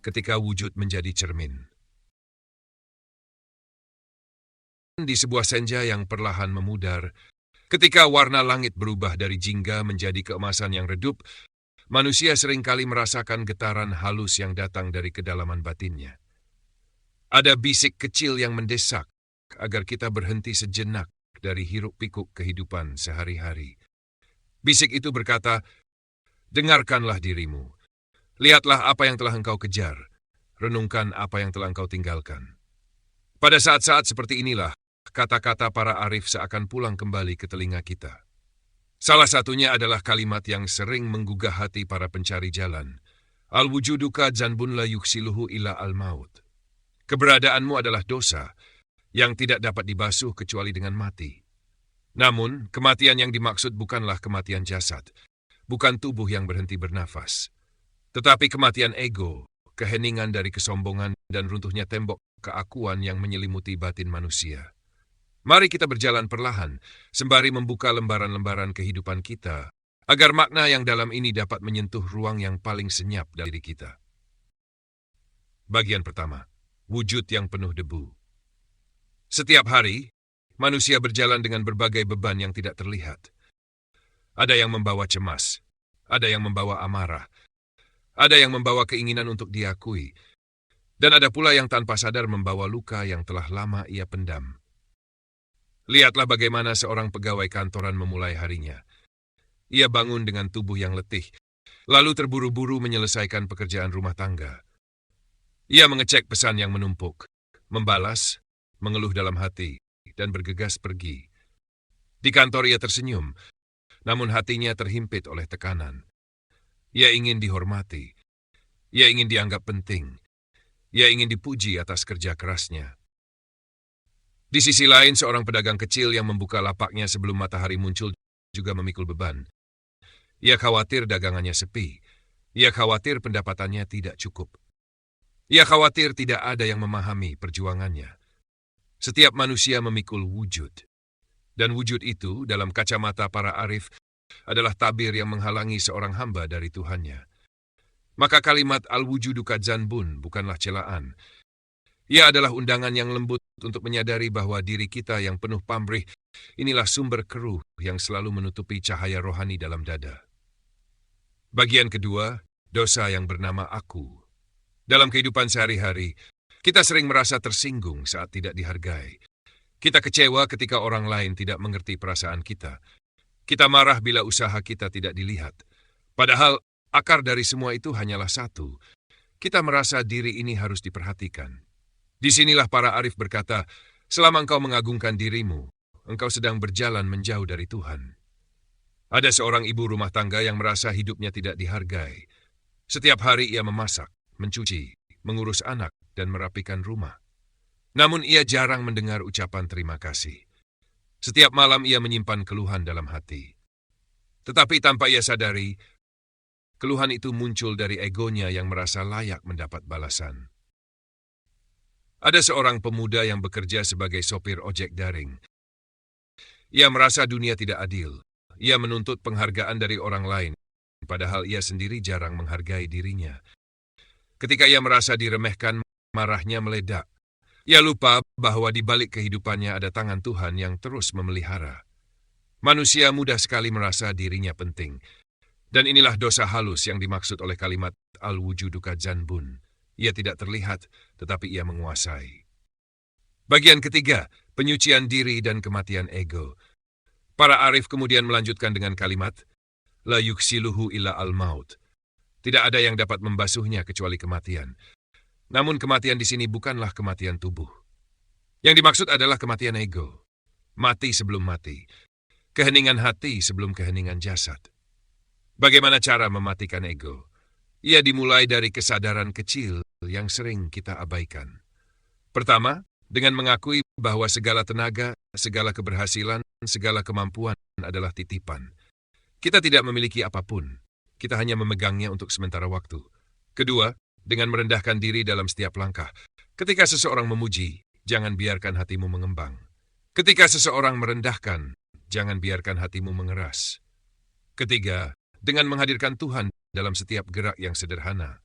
ketika wujud menjadi cermin. Di sebuah senja yang perlahan memudar, ketika warna langit berubah dari jingga menjadi keemasan yang redup, manusia seringkali merasakan getaran halus yang datang dari kedalaman batinnya. Ada bisik kecil yang mendesak agar kita berhenti sejenak dari hiruk-pikuk kehidupan sehari-hari. Bisik itu berkata, "Dengarkanlah dirimu. Lihatlah apa yang telah engkau kejar. Renungkan apa yang telah engkau tinggalkan." Pada saat-saat seperti inilah, kata-kata para arif seakan pulang kembali ke telinga kita. Salah satunya adalah kalimat yang sering menggugah hati para pencari jalan. Al-wujuduka zanbun la yuksiluhu illa al-maut. Keberadaanmu adalah dosa yang tidak dapat dibasuh kecuali dengan mati. Namun, kematian yang dimaksud bukanlah kematian jasad, bukan tubuh yang berhenti bernafas, tetapi kematian ego, keheningan dari kesombongan dan runtuhnya tembok keakuan yang menyelimuti batin manusia. Mari kita berjalan perlahan, sembari membuka lembaran-lembaran kehidupan kita, agar makna yang dalam ini dapat menyentuh ruang yang paling senyap dari diri kita. Bagian pertama, wujud yang penuh debu. Setiap hari, manusia berjalan dengan berbagai beban yang tidak terlihat. Ada yang membawa cemas, ada yang membawa amarah, ada yang membawa keinginan untuk diakui, dan ada pula yang tanpa sadar membawa luka yang telah lama ia pendam. Lihatlah bagaimana seorang pegawai kantoran memulai harinya. Ia bangun dengan tubuh yang letih, lalu terburu-buru menyelesaikan pekerjaan rumah tangga. Ia mengecek pesan yang menumpuk, membalas, mengeluh dalam hati, dan bergegas pergi. Di kantor ia tersenyum, namun hatinya terhimpit oleh tekanan. Ia ingin dihormati, ia ingin dianggap penting, ia ingin dipuji atas kerja kerasnya. Di sisi lain, seorang pedagang kecil yang membuka lapaknya sebelum matahari muncul juga memikul beban. Ia khawatir dagangannya sepi. Ia khawatir pendapatannya tidak cukup. Ia khawatir tidak ada yang memahami perjuangannya. Setiap manusia memikul wujud. Dan wujud itu, dalam kacamata para arif, adalah tabir yang menghalangi seorang hamba dari Tuhannya. Maka kalimat al-wujudu kadzanbun bukanlah celaan. Ia adalah undangan yang lembut untuk menyadari bahwa diri kita yang penuh pamrih, inilah sumber keruh yang selalu menutupi cahaya rohani dalam dada. Bagian kedua, dosa yang bernama aku. Dalam kehidupan sehari-hari, kita sering merasa tersinggung saat tidak dihargai. Kita kecewa ketika orang lain tidak mengerti perasaan kita. Kita marah bila usaha kita tidak dilihat. Padahal, akar dari semua itu hanyalah satu. Kita merasa diri ini harus diperhatikan. Disinilah para arif berkata, selama engkau mengagungkan dirimu, engkau sedang berjalan menjauh dari Tuhan. Ada seorang ibu rumah tangga yang merasa hidupnya tidak dihargai. Setiap hari ia memasak, mencuci, mengurus anak, dan merapikan rumah. Namun ia jarang mendengar ucapan terima kasih. Setiap malam ia menyimpan keluhan dalam hati. Tetapi tanpa ia sadari, keluhan itu muncul dari egonya yang merasa layak mendapat balasan. Ada seorang pemuda yang bekerja sebagai sopir ojek daring. Ia merasa dunia tidak adil. Ia menuntut penghargaan dari orang lain, padahal ia sendiri jarang menghargai dirinya. Ketika ia merasa diremehkan, marahnya meledak. Ia lupa bahwa di balik kehidupannya ada tangan Tuhan yang terus memelihara. Manusia mudah sekali merasa dirinya penting. Dan inilah dosa halus yang dimaksud oleh kalimat al-wujudu kadzanbun. Ia tidak terlihat, tetapi ia menguasai. Bagian ketiga, penyucian diri dan kematian ego. Para arif kemudian melanjutkan dengan kalimat, la yuksiluhu illa al-maut. Tidak ada yang dapat membasuhnya kecuali kematian. Namun kematian di sini bukanlah kematian tubuh. Yang dimaksud adalah kematian ego. Mati sebelum mati. Keheningan hati sebelum keheningan jasad. Bagaimana cara mematikan ego? Ia dimulai dari kesadaran kecil yang sering kita abaikan. Pertama, dengan mengakui bahwa segala tenaga, segala keberhasilan, segala kemampuan adalah titipan. Kita tidak memiliki apapun. Kita hanya memegangnya untuk sementara waktu. Kedua, dengan merendahkan diri dalam setiap langkah. Ketika seseorang memuji, jangan biarkan hatimu mengembang. Ketika seseorang merendahkan, jangan biarkan hatimu mengeras. Ketiga, dengan menghadirkan Tuhan dalam setiap gerak yang sederhana.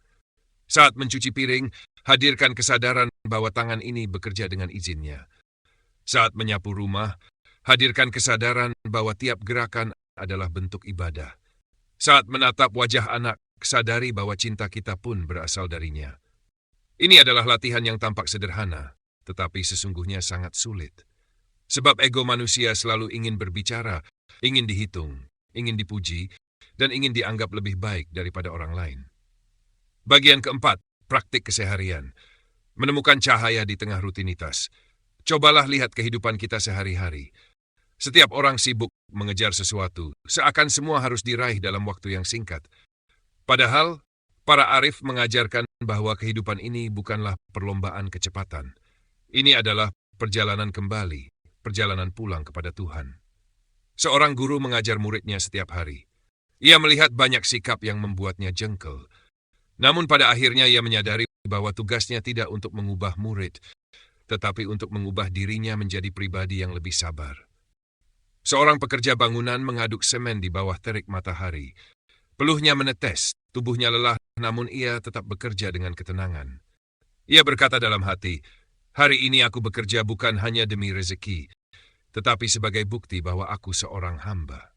Saat mencuci piring, hadirkan kesadaran bahwa tangan ini bekerja dengan izinnya. Saat menyapu rumah, hadirkan kesadaran bahwa tiap gerakan adalah bentuk ibadah. Saat menatap wajah anak, sadari bahwa cinta kita pun berasal darinya. Ini adalah latihan yang tampak sederhana, tetapi sesungguhnya sangat sulit. Sebab ego manusia selalu ingin berbicara, ingin dihitung, ingin dipuji, dan ingin dianggap lebih baik daripada orang lain. Bagian keempat, praktik keseharian. Menemukan cahaya di tengah rutinitas. Cobalah lihat kehidupan kita sehari-hari. Setiap orang sibuk mengejar sesuatu, seakan semua harus diraih dalam waktu yang singkat. Padahal, para arif mengajarkan bahwa kehidupan ini bukanlah perlombaan kecepatan. Ini adalah perjalanan kembali, perjalanan pulang kepada Tuhan. Seorang guru mengajar muridnya setiap hari. Ia melihat banyak sikap yang membuatnya jengkel. Namun pada akhirnya ia menyadari bahwa tugasnya tidak untuk mengubah murid, tetapi untuk mengubah dirinya menjadi pribadi yang lebih sabar. Seorang pekerja bangunan mengaduk semen di bawah terik matahari. Peluhnya menetes, tubuhnya lelah, namun ia tetap bekerja dengan ketenangan. Ia berkata dalam hati, "Hari ini aku bekerja bukan hanya demi rezeki, tetapi sebagai bukti bahwa aku seorang hamba."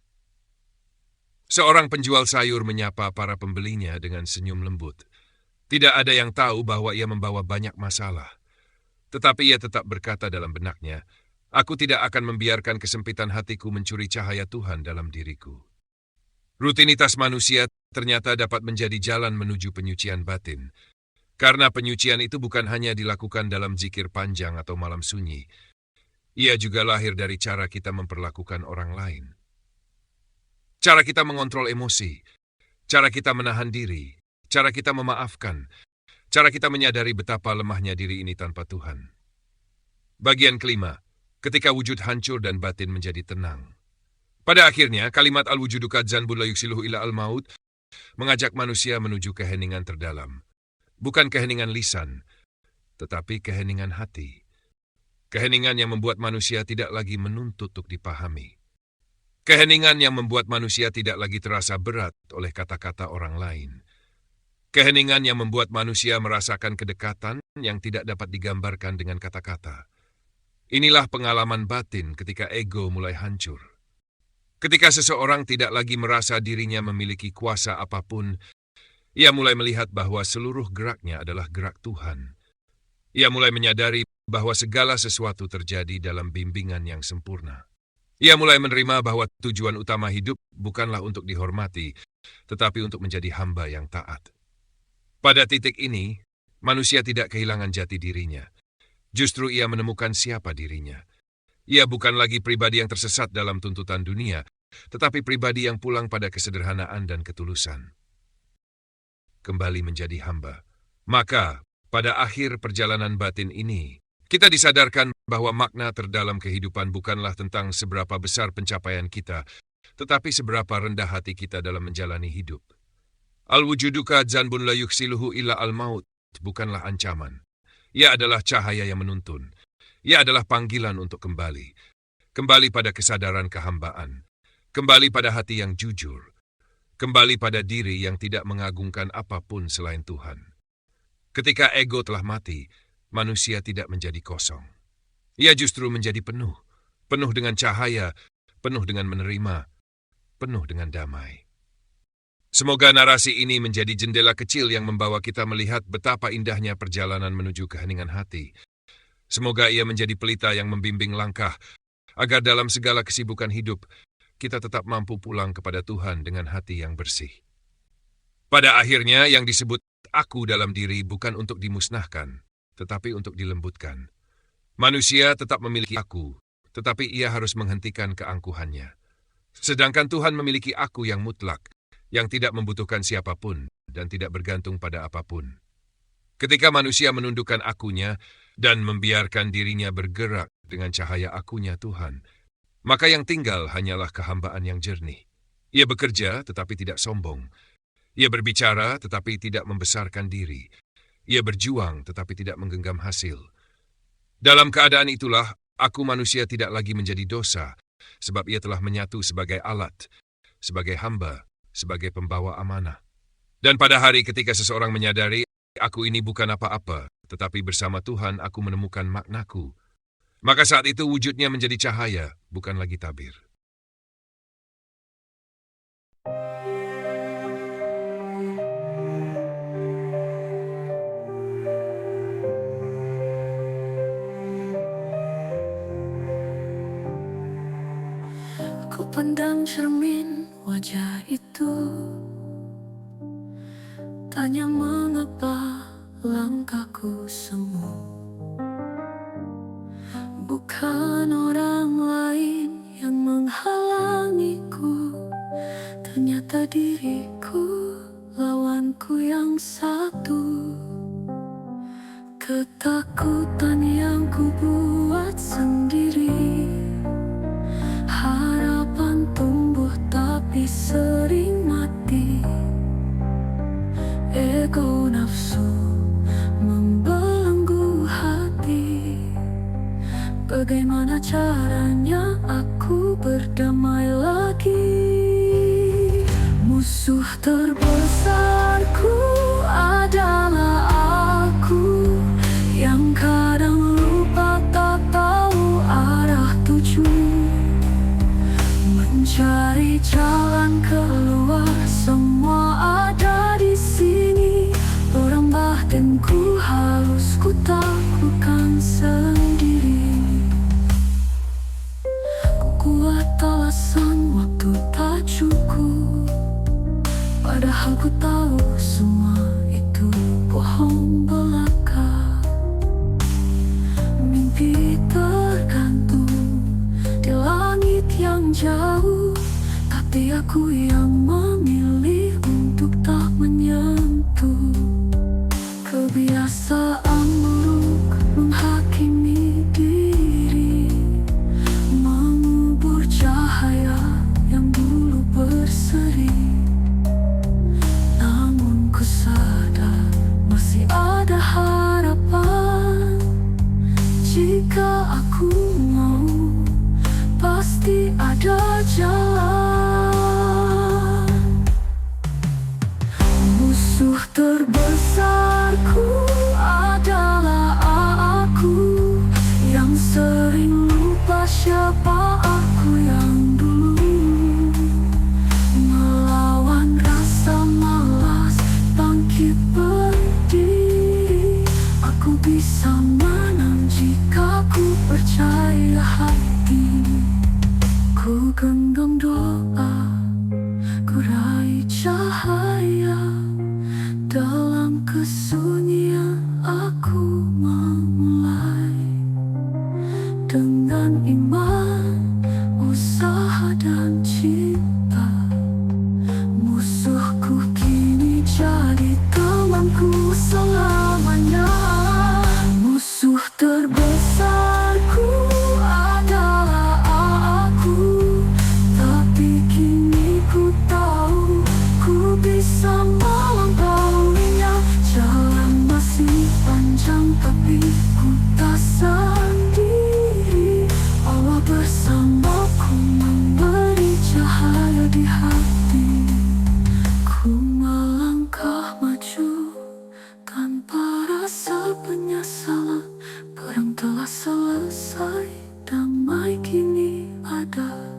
Seorang penjual sayur menyapa para pembelinya dengan senyum lembut. Tidak ada yang tahu bahwa ia membawa banyak masalah. Tetapi ia tetap berkata dalam benaknya, "Aku tidak akan membiarkan kesempitan hatiku mencuri cahaya Tuhan dalam diriku." Rutinitas manusia ternyata dapat menjadi jalan menuju penyucian batin. Karena penyucian itu bukan hanya dilakukan dalam zikir panjang atau malam sunyi. Ia juga lahir dari cara kita memperlakukan orang lain. Cara kita mengontrol emosi, cara kita menahan diri, cara kita memaafkan, cara kita menyadari betapa lemahnya diri ini tanpa Tuhan. Bagian kelima, ketika wujud hancur dan batin menjadi tenang. Pada akhirnya, kalimat al-wujuduka dzanbun la yuksiluhu illa al-maut mengajak manusia menuju keheningan terdalam. Bukan keheningan lisan, tetapi keheningan hati. Keheningan yang membuat manusia tidak lagi menuntut untuk dipahami. Keheningan yang membuat manusia tidak lagi terasa berat oleh kata-kata orang lain. Keheningan yang membuat manusia merasakan kedekatan yang tidak dapat digambarkan dengan kata-kata. Inilah pengalaman batin ketika ego mulai hancur. Ketika seseorang tidak lagi merasa dirinya memiliki kuasa apapun, ia mulai melihat bahwa seluruh geraknya adalah gerak Tuhan. Ia mulai menyadari bahwa segala sesuatu terjadi dalam bimbingan yang sempurna. Ia mulai menerima bahwa tujuan utama hidup bukanlah untuk dihormati, tetapi untuk menjadi hamba yang taat. Pada titik ini, manusia tidak kehilangan jati dirinya. Justru ia menemukan siapa dirinya. Ia bukan lagi pribadi yang tersesat dalam tuntutan dunia, tetapi pribadi yang pulang pada kesederhanaan dan ketulusan. Kembali menjadi hamba. Maka, pada akhir perjalanan batin ini, kita disadarkan bahwa makna terdalam kehidupan bukanlah tentang seberapa besar pencapaian kita, tetapi seberapa rendah hati kita dalam menjalani hidup. Al-wujuduka dzanbun la yuksiluhu illa al-maut bukanlah ancaman. Ia adalah cahaya yang menuntun. Ia adalah panggilan untuk kembali. Kembali pada kesadaran kehambaan. Kembali pada hati yang jujur. Kembali pada diri yang tidak mengagungkan apapun selain Tuhan. Ketika ego telah mati, manusia tidak menjadi kosong. Ia justru menjadi penuh. Penuh dengan cahaya, penuh dengan menerima, penuh dengan damai. Semoga narasi ini menjadi jendela kecil yang membawa kita melihat betapa indahnya perjalanan menuju keheningan hati. Semoga ia menjadi pelita yang membimbing langkah, agar dalam segala kesibukan hidup, kita tetap mampu pulang kepada Tuhan dengan hati yang bersih. Pada akhirnya, yang disebut aku dalam diri bukan untuk dimusnahkan, tetapi untuk dilembutkan. Manusia tetap memiliki aku, tetapi ia harus menghentikan keangkuhannya. Sedangkan Tuhan memiliki aku yang mutlak, yang tidak membutuhkan siapapun dan tidak bergantung pada apapun. Ketika manusia menundukkan akunya dan membiarkan dirinya bergerak dengan cahaya akunya Tuhan, maka yang tinggal hanyalah kehambaan yang jernih. Ia bekerja tetapi tidak sombong. Ia berbicara tetapi tidak membesarkan diri. Ia berjuang tetapi tidak menggenggam hasil. Dalam keadaan itulah, aku manusia tidak lagi menjadi dosa, sebab ia telah menyatu sebagai alat, sebagai hamba, sebagai pembawa amanah. Dan pada hari ketika seseorang menyadari aku ini bukan apa-apa, tetapi bersama Tuhan aku menemukan maknaku. Maka saat itu wujudnya menjadi cahaya, bukan lagi tabir. Ku pandang cermin wajah itu, tanya mengapa langkahku semu. Bukan orang lain yang menghalangiku, ternyata diriku lawanku yang satu. Ketakutan yang ku buat sendiri, harapan tumbuh tapi sering mati. Ego nafsu membelenggu hati. Bagaimana caranya aku berdamai lagi? Musuh terbesarku adalah aku, yang kadang lupa tak tahu arah tuju. Mencari jalan keluar, semua ada di sini. Orang batinku harus ku taklukkan sendiri. Ku kuat alasan waktu tak cukup, padahal ku tahu semua itu bohong belaka. Mimpi tergantung di langit yang jauh, tapi aku yang memilih untuk tak menyentuh. Kebiasaan buruk menghakimi diri, mengubur cahaya yang dulu berseri. Namun ku sadar masih ada harapan. Jika aku mau, pasti ada jalan. Musuh terbesarku adalah aku, yang sering lupa siapa aku yang dulu. Melawan rasa malas, bangkit berdiri. Aku bisa menang jika ku percaya hati. Ku genggam doa, ku raih cahaya. Dalam kesunyian aku memulai, dengan iman, usaha dan cinta. Musuhku kini jadi temanku selamanya. Musuh terbesarku adalah aku, tapi kini ku tahu ku bisa melampauinya. Jalan masih panjang tapi ku tak sendiri. Allah bersamaku memberi cahaya di hati. Ku melangkah maju tanpa rasa penyesalan. Perang telah selesai, damai kini ada.